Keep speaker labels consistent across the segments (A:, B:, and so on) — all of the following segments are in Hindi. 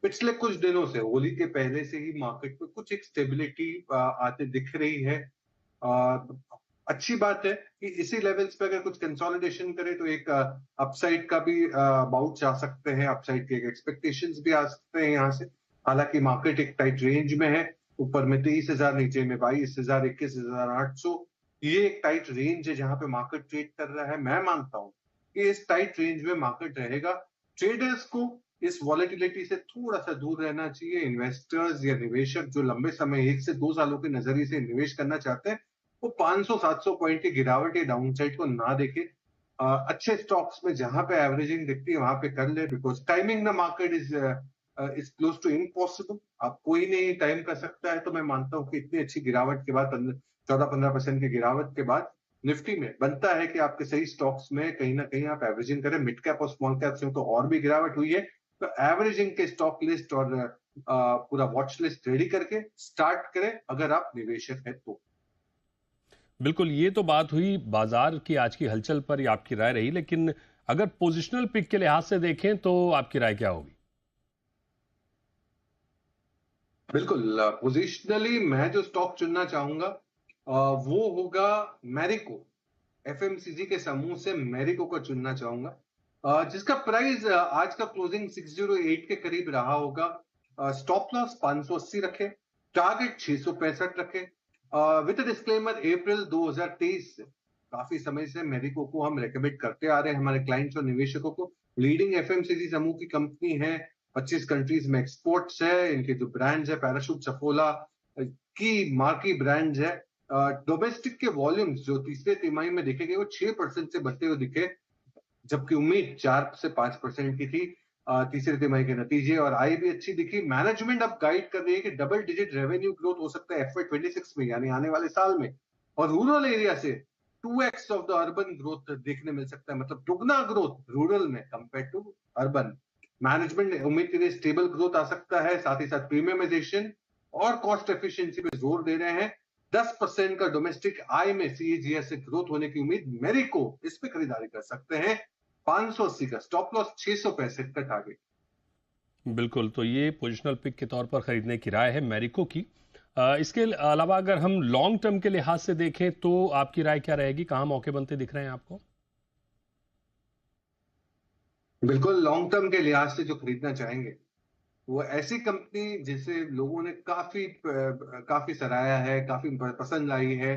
A: पिछले कुछ दिनों से, होली के पहले से ही मार्केट में कुछ एक स्टेबिलिटी आते दिख रही है। अ, अच्छी बात है कि इसी लेवल्स पे अगर कुछ कंसोलिडेशन करे तो एक अपसाइड का भी बाउंस आ सकते हैं, अपसाइड के एक्सपेक्टेशंस भी आ सकते हैं यहाँ से। हालांकि मार्केट एक टाइट रेंज में है, ऊपर में 23,000, नीचे में 22,000, 21,800। ये एक टाइट रेंज है जहां पे मार्केट ट्रेड कर रहा है। मैं मानता हूँ कि इस टाइट रेंज में मार्केट रहेगा। ट्रेडर्स को इस वॉलेटिलिटी से थोड़ा सा दूर रहना चाहिए। इन्वेस्टर्स या निवेशक जो लंबे समय 1 से 2 सालों के नजरिए से निवेश करना चाहते हैं, वो 500-700 पॉइंट की गिरावट या डाउनसाइड को ना देखे। अच्छे स्टॉक्स में जहां पे एवरेजिंग दिखती है वहां पे कर ले, because timing the market is close to impossible. आप कोई नहीं टाइम कर सकता है। तो मैं मानता हूँ कि इतनी अच्छी गिरावट के बाद, 14-15% की गिरावट के बाद, निफ्टी में बनता है कि आपके सही स्टॉक्स में कहीं ना कहीं आप एवरेजिंग करें। मिड कैप और स्मॉल कैप में तो और भी गिरावट हुई है। तो एवरेजिंग के स्टॉक लिस्ट और पूरा वॉच लिस्ट रेडी करके स्टार्ट करें अगर आप निवेशक है तो।
B: बिल्कुल, ये तो बात हुई बाजार की आज की हलचल पर, ये आपकी राय रही, लेकिन अगर पोजिशनल पिक के लिहाज से देखें तो आपकी राय क्या होगी?
A: बिल्कुल, पोजिशनली मैं जो स्टॉक चुनना चाहूंगा वो होगा मैरिको। एफएमसीजी के समूह से मैरिको को चुनना चाहूंगा, जिसका प्राइस आज का क्लोजिंग 608 के करीब रहा होगा। स्टॉप लॉस 580 रखे, टारगेट 665 रखे। विद डिस्क्लेमर, अप्रैल 2023 से काफी समय से मैरिको को हम रेकमेंड करते आ रहे हैं हमारे क्लाइंट्स और निवेशकों को। लीडिंग एफएमसीजी समूह की कंपनी है, 25 कंट्रीज में एक्सपोर्ट्स है। इनके जो ब्रांड्स है, पैराशूट, सफोला की मार्की ब्रांड्स है। डोमेस्टिक के वॉल्यूम्स जो तीसरे तिमाही में देखे गए वो 6% से बढ़ते हुए दिखे, जबकि उम्मीद 4 से 5% की थी। तीसरे तिमाही के नतीजे और आय भी अच्छी दिखी। मैनेजमेंट अब गाइड कर रही है कि डबल डिजिट रेवेन्यू ग्रोथ हो सकता है FY26 में, यानी आने वाले साल में। और रूरल एरिया से 2x of the urban growth देखने मिल सकता है, मतलब दुगना ग्रोथ रूरल में कंपेयर टू अर्बन। मैनेजमेंट ने उम्मीद के लिए स्टेबल ग्रोथ आ सकता है, साथ ही साथ प्रीमियमाइजेशन और कॉस्ट एफिशिएंसी पे जोर दे रहे हैं। 10% का डोमेस्टिक आय में सीएजीआर से ग्रोथ होने की उम्मीद। मेरिको इस पे खरीदारी कर सकते हैं। 580 का स्टॉप लॉस, 665 का टारगेट।
B: बिल्कुल, तो ये पोजिशनल पिक के तौर पर खरीदने की राय है मैरिको की। इसके अलावा अगर हम लॉन्ग टर्म के लिहाज से देखें तो आपकी राय क्या रहेगी? कहाँ मौके बनते दिख रहे हैं आपको?
A: बिल्कुल, लॉन्ग टर्म के लिहाज से जो खरीदना चाहेंगे वो ऐसी कंपनी जिसे लोगों ने काफी काफी सराहा है, काफी पसंद आई है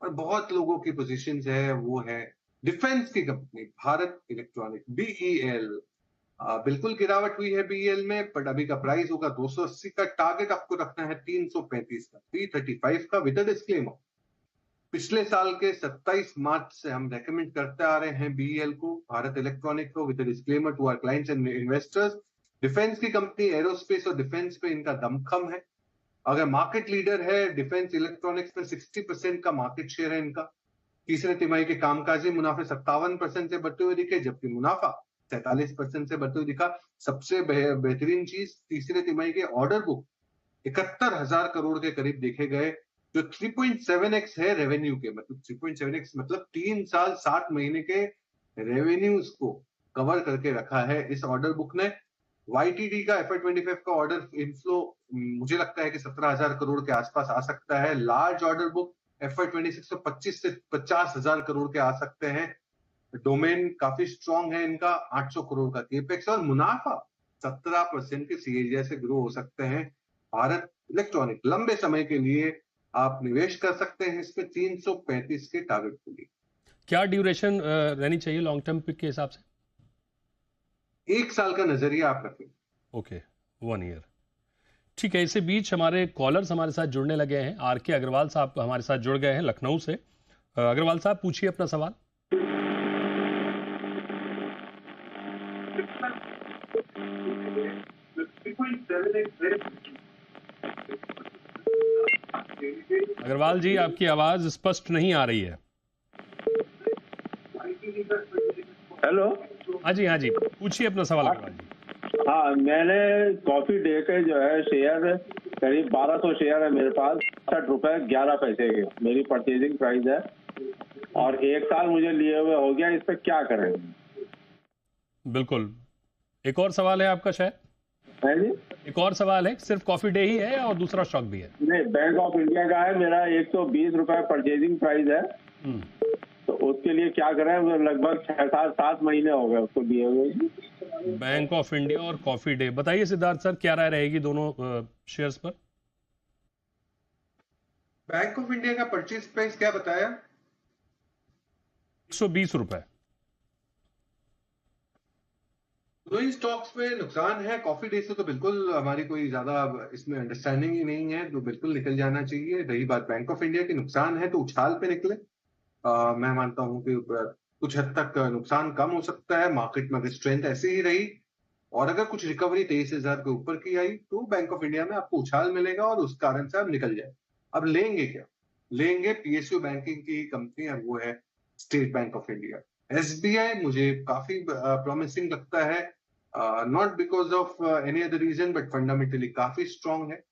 A: और बहुत लोगों की पोजीशन है, वो है डिफेंस की कंपनी भारत इलेक्ट्रॉनिक, बीईएल। बिल्कुल गिरावट हुई है बीईएल में, बट अभी का प्राइस होगा 280 का। टारगेट आपको रखना है 335 का, 335 का, विद डिस्क्लेमर। पिछले साल के 27 मार्च से हम रेकमेंड करते आ रहे हैं बीईएल को, भारत इलेक्ट्रॉनिक को, with disclaimer to our clients and investors. Defence की कंपनी, एरोस्पेस और डिफेंस पे इनका दमखम है। अगर मार्केट लीडर है डिफेंस इलेक्ट्रॉनिक्स में, 60% का मार्केट शेयर है इनका। तीसरे तिमाही के कामकाजी मुनाफे 57% से बढ़ते हुए दिखे, जबकि मुनाफा 47% से बढ़ते हुए दिखा। सबसे बेहतरीन चीज, तीसरे तिमाही के ऑर्डर बुक 71,000 करोड़ के करीब देखे गए, जो 3.7x है रेवेन्यू के। मतलब 3.7x मतलब 3 साल 7 महीने के रेवेन्यूज को कवर करके रखा है इस ऑर्डर बुक ने। YTD का FY25 का ऑर्डर इनफ्लो मुझे लगता है कि 17,000 करोड़ के आसपास आ सकता है। लार्ज ऑर्डर बुक FY26 में 25 से 50,000 करोड़ के आ सकते हैं। डोमेन काफी स्ट्रांग है इनका, 800 करोड़ का केपेक्स और मुनाफा 17% के सीएजीआर से ग्रो हो सकते हैं। भारत इलेक्ट्रॉनिक लंबे समय के लिए आप निवेश कर सकते हैं इसमें, 335 के टारगेट के लिए।
B: क्या ड्यूरेशन रहनी चाहिए लॉन्ग टर्म पिक के हिसाब से?
A: 1 साल का नजरिया आप रखें।
B: Okay, 1 year. ठीक है, इसी बीच हमारे कॉलर्स हमारे साथ जुड़ने लगे हैं। RK अग्रवाल साहब हमारे साथ जुड़ गए हैं लखनऊ से। अग्रवाल साहब, पूछिए अपना सवाल। अग्रवाल जी, आपकी आवाज स्पष्ट नहीं आ रही है।
C: हेलो।
B: हाँ जी, हाँ जी, पूछिए अपना सवाल अग्रवाल जी।
C: हाँ, मैंने कॉफी डे के जो है शेयर करीब 1200 शेयर है मेरे पास, 60 रुपए 11 पैसे के मेरी परचेजिंग प्राइस है, और 1 साल मुझे लिए हुए हो गया। इस पे क्या करें?
B: बिल्कुल, एक और सवाल है आपका शायद।
C: है जी।
B: एक और सवाल है, सिर्फ कॉफी डे ही है और दूसरा स्टॉक भी है?
C: नहीं, बैंक ऑफ इंडिया का है, मेरा 120 रुपए परचेजिंग प्राइस है।
B: हम्म।
C: तो उसके लिए क्या करें, वो लगभग 6-7 महीने हो गए उसको दिए हुए।
B: बैंक ऑफ इंडिया और कॉफी डे, बताइए सिद्धार्थ सर क्या राय रहेगी दोनों शेयर्स पर?
A: बैंक ऑफ इंडिया का परचेज प्राइस क्या बताया?
B: 120 रुपए।
A: दोनों ही स्टॉक्स में नुकसान है। कॉफी डे से तो बिल्कुल हमारी कोई ज्यादा इसमें अंडरस्टैंडिंग ही नहीं है, तो बिल्कुल निकल जाना चाहिए। रही बात बैंक ऑफ इंडिया की, नुकसान है तो उछाल पे निकले। मैं मानता हूं कि कुछ हद तक नुकसान कम हो सकता है। मार्केट में अगर स्ट्रेंथ ऐसी ही रही और अगर कुछ रिकवरी 23,000 के ऊपर की आई तो बैंक ऑफ इंडिया में आपको उछाल मिलेगा और उस कारण से आप निकल जाए। अब लेंगे क्या? लेंगे पीएसयू बैंकिंग की कंपनी है, वो है स्टेट बैंक ऑफ इंडिया। एसबीआई मुझे काफी प्रॉमिसिंग लगता है, not because of any other reason but fundamentally काफी स्ट्रांग है।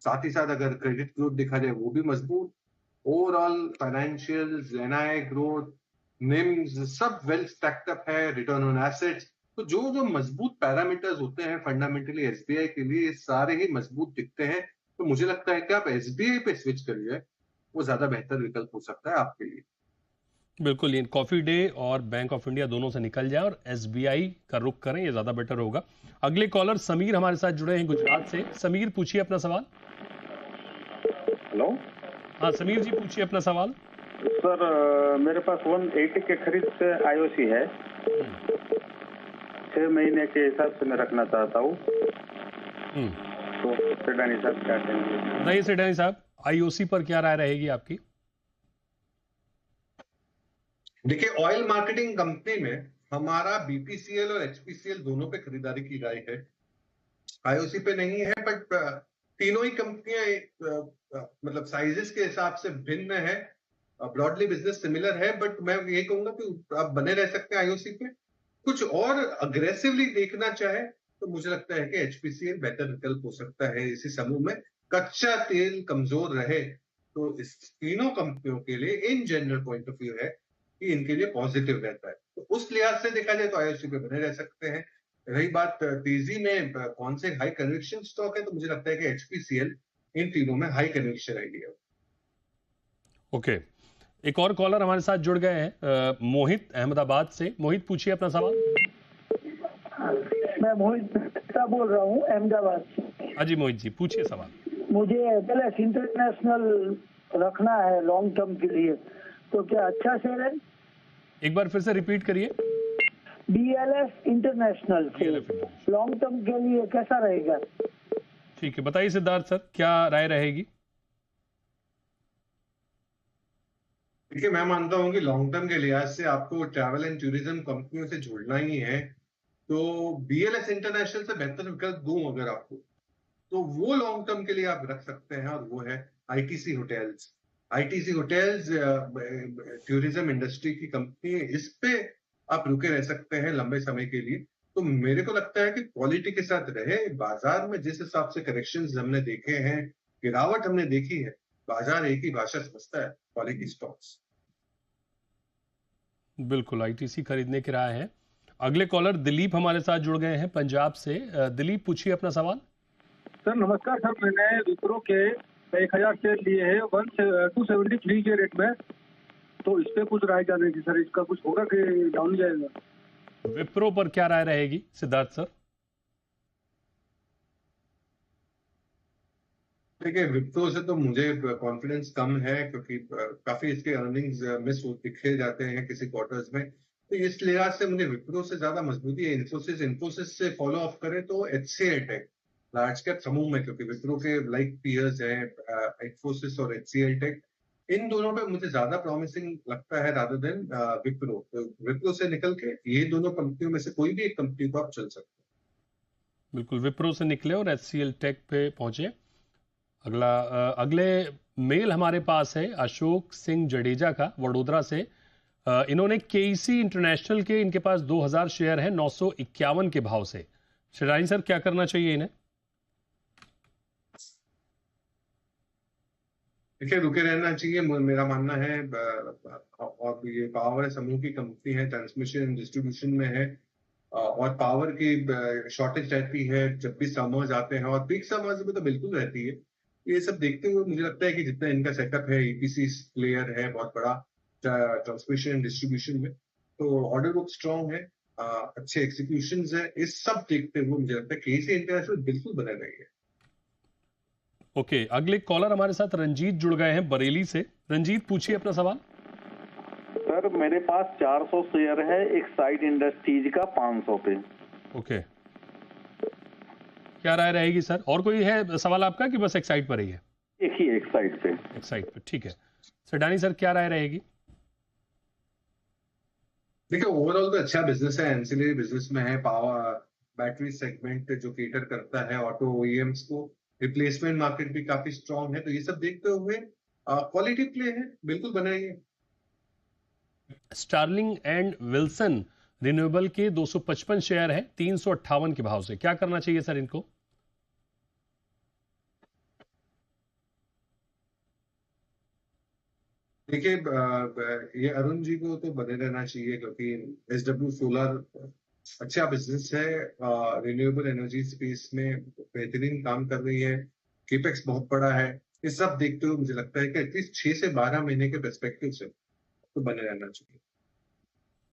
A: साथ ही साथ अगर क्रेडिट ग्रोथ देखा जाए वो भी मजबूत। Overall financials, NI growth, NIMs सब वेल स्टैक्ड अप है, रिटर्न ऑन एसेट्स। तो जो जो मजबूत पैरामीटर्स होते हैं फंडामेंटली एसबीआई के लिए, सारे ही मजबूत दिखते हैं। तो मुझे लगता है कि आप एसबीआई पे स्विच करिए, वो ज्यादा बेहतर विकल्प हो सकता है आपके लिए।
B: बिल्कुल, ये कॉफी डे और बैंक ऑफ इंडिया दोनों से निकल जाए और एसबीआई का रुख करें, ये ज्यादा बेटर होगा। अगले कॉलर समीर हमारे साथ जुड़े हैं गुजरात से। समीर पूछिए अपना सवाल।
C: हेलो
B: हाँ समीर जी, पूछिए अपना सवाल।
C: सर, मेरे पास 180 के खरीद से आईओसी है। 6 महीने के हिसाब से मैं रखना चाहता हूँ। तो सेडानी साहब क्या कहेंगे?
B: बताइए सेडानी साहब, आईओसी पर क्या राय रहेगी आपकी?
A: देखिए, ऑयल मार्केटिंग कंपनी में हमारा बीपीसीएल और एचपीसीएल दोनों पे खरीदारी की राय है, आईओसी पे नहीं है। बट तीनों ही कंपनियां मतलब साइजेस के हिसाब से भिन्न है। ब्रॉडली बिजनेस सिमिलर है, बट मैं ये कहूंगा कि आप बने रह सकते हैं आईओसी पे। कुछ और अग्रेसिवली देखना चाहे तो मुझे लगता है कि एचपीसीएल बेहतर विकल्प हो सकता है इसी समूह में। कच्चा तेल कमजोर रहे तो इस तीनों कंपनियों के लिए in general point of view है कि इनके लिए पॉजिटिव रहता है। तो उस लिहाज से देखा जाए तो आईओसी पे बने रह सकते हैं। रही बात तेजी में कौन से हाई कन्विक्शन स्टॉक है, तो मुझे लगता है कि एचपीसीएल इन तीनों में हाई कन्विक्शन रहेगी।
B: ओके, एक और कॉलर हमारे साथ जुड़ गए हैं, मोहित अहमदाबाद से। मोहित पूछिए अपना सवाल।
D: मैं मोहित मेहता बोल रहा हूँ अहमदाबाद से।
B: हाँ जी मोहित जी, पूछिए सवाल।
D: मुझे एलएस इंटरनेशनल रखना है लॉन्ग टर्म के लिए, तो क्या अच्छा शेयर है?
B: एक बार फिर से रिपीट करिए।
D: बीएलएस इंटरनेशनल से लॉन्ग टर्म के लिए कैसा रहेगा?
B: ठीक है, बताइए सिद्धार्थ सर क्या राय रहेगी?
A: देखिए, मैं मानता हूं कि लॉन्ग टर्म के लिहाज से आपको ट्रैवल एंड टूरिज्म कंपनियों से जुड़ना ही है। तो बीएलएस इंटरनेशनल से बेहतर विकल्प दूं अगर आपको, तो वो लॉन्ग टर्म के लिए आप रख सकते हैं, और वो है ITC hotels. ITC hotels tourism industry की कंपनी है, इस पे आप रुके रह सकते हैं लंबे समय के लिए। तो मेरे को लगता है कि क्वालिटी के साथ रहे। बाजार में जिस हिसाब से करेक्शंस हमने देखे हैं, गिरावट हमने देखी है, बाजार एक ही भाषा समझता है, क्वालिटी स्टॉक्स।
B: बिल्कुल, आईटीसी खरीदने की राय है। अगले कॉलर दिलीप हमारे साथ जुड़ गए हैं पंजाब से। दिलीप पूछिए अपना सवाल।
E: सर नमस्कार सर, मैंने विप्रो के 1000 शेयर लिए हैं 273 के रेट में। तो इस पे कुछ राय जाने की सर, इसका कुछ होगा कि डाउन जाएगा?
B: विप्रो पर क्या राय रहेगी सिद्धार्थ सर?
A: देखिए, विप्रो से तो मुझे कॉन्फिडेंस कम है, क्योंकि काफी इसके अर्निंग्स मिस दिखे जाते हैं किसी क्वार्टर्स में। तो इस लिहाज से मुझे विप्रो से ज्यादा मजबूती है इन्फोसिस। इन्फोसिस से फॉलो ऑफ करें तो एचसीएल टेक लार्ज कैप समूह में, क्योंकि विप्रो के लाइक पीयर्स हैं इन्फोसिस और एचसीएल टेक, इन दोनों पे मुझे ज्यादा प्रॉमिसिंग लगता है रादर देन विप्रो। तो विप्रो से निकल के ये दोनों कंपनियों में से कोई भी एक कंपनी को आप चल सकते हैं।
B: बिल्कुल, विप्रो से निकले और एचसीएल टेक पे पहुंचे। अगले मेल हमारे पास है अशोक सिंह जडेजा का, वडोदरा से। इन्होंने केईसी इंटरनेशनल के, इनके पास 2000 शेयर है 951 के भाव से। शेरानी सर क्या करना चाहिए इन्हें?
A: देखिए, रुके रहना चाहिए, मेरा मानना है। और ये पावर समूह की कंपनी है, ट्रांसमिशन डिस्ट्रीब्यूशन में है। और पावर की शॉर्टेज रहती है जब भी समर्स आते हैं, और पीक समर्स में तो बिल्कुल रहती है। ये सब देखते हुए मुझे लगता है कि जितना इनका सेटअप है, ईपीसी प्लेयर है बहुत बड़ा ट्रांसमिशन डिस्ट्रीब्यूशन में, तो ऑर्डर बुक स्ट्रांग है, अच्छे एक्सिक्यूशंस है। इस सब देखते हुए मुझे लगता है केसी इंटरनेशनल बिल्कुल बना रही है।
B: ओके, अगले कॉलर हमारे साथ रंजीत जुड़ गए हैं बरेली से। रंजीत, पूछिए अपना सवाल।
F: सर मेरे पास 400 शेयर है एक्साइड इंडस्ट्रीज का 500 पे।
B: ओके, क्या राय रहेगी सर? और कोई है सवाल आपका कि बस एक्साइड पर ही है?
F: एक ही एक्साइड पे।
B: एक्साइड पर, ठीक है। सेडानी सर, क्या राय रहेगी?
A: देखिए, ओवरऑल तो अच्छा बिजनेस है, एंसिलरी बिजनेस में है, पावर बैटरी सेगमेंट जो केटर करता है ऑटो ओईएम्स को, रिप्लेसमेंट मार्केट भी काफी स्ट्रांग है, तो ये सब देखते हुए क्वालिटी प्ले है, बिल्कुल बनाइए।
B: स्टार्लिंग एंड विल्सन रिन्यूएबल के 255 शेयर है 358 के भाव से, क्या करना चाहिए सर इनको?
A: देखिए, ये अरुण जी को तो बने रहना चाहिए, क्योंकि एसडब्ल्यू सोलर अच्छा बिजनेस है, रिन्यूएबल एनर्जी स्पेस में बेहतरीन काम कर रही है, केपेक्स बहुत बड़ा है। ये सब देखते हुए मुझे लगता है कि एटलीस्ट 6 से 12 महीने के पर्सपेक्टिव से तो बने रहना चाहिए।